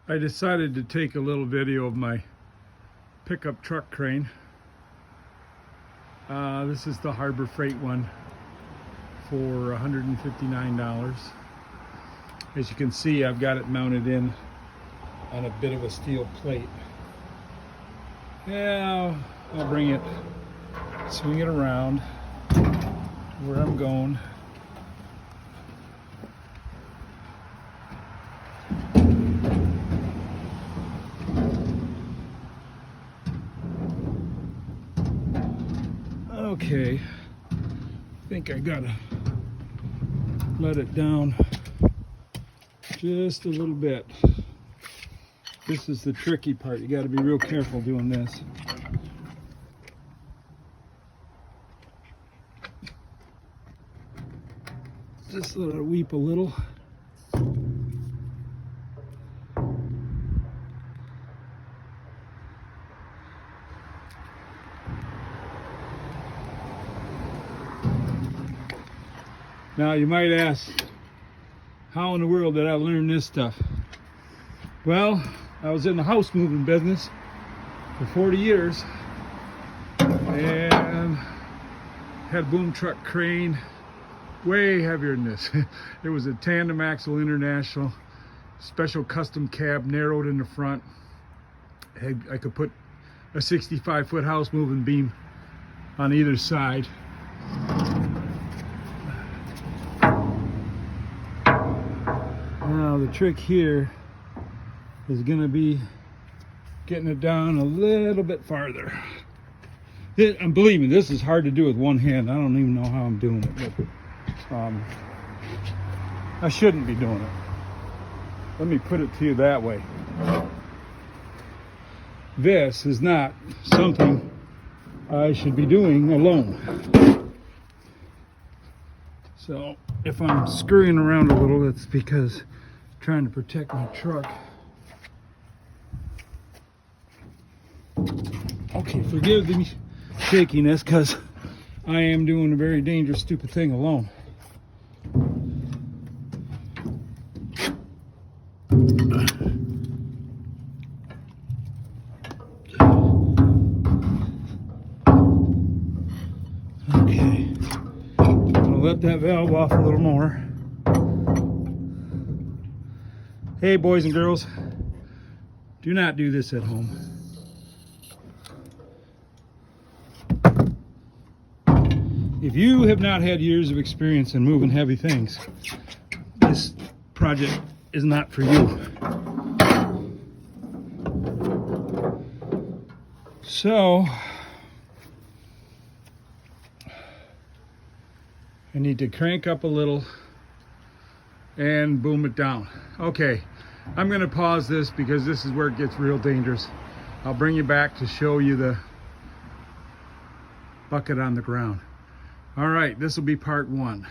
I decided to take a little video of my pickup truck crane. This is the Harbor Freight one for $159. As you can see, I've got it mounted in on a bit of a steel plate. Yeah, I'll bring it, swing it around where I'm going. Okay, I think I gotta let it down just a little bit. This is the tricky part. You gotta be real careful doing this. Just let it weep a little. Now you might ask, how in the world did I learn this stuff? Well, I was in the house moving business for 40 years and had a boom truck crane way heavier than this. It was a tandem axle international, special custom cab, narrowed in the front. I could put a 65-foot house moving beam on either side. Now the trick here is going to be getting it down a little bit farther. And believe me, this is hard to do with one hand. I don't even know how I'm doing it, but I shouldn't be doing it. Let me put it to you that way. This is not something I should be doing alone. So if I'm scurrying around a little, it's because I'm trying to protect my truck. Okay, forgive the shakiness because I am doing a very dangerous, stupid thing alone. Okay, I'm gonna let that valve off a little more. Hey, boys and girls, do not do this at home. If you have not had years of experience in moving heavy things, this project is not for you. So, I need to crank up a little and boom it down. Okay, I'm going to pause this because this is where it gets real dangerous. I'll bring you back to show you the bucket on the ground. All right, this will be part 1.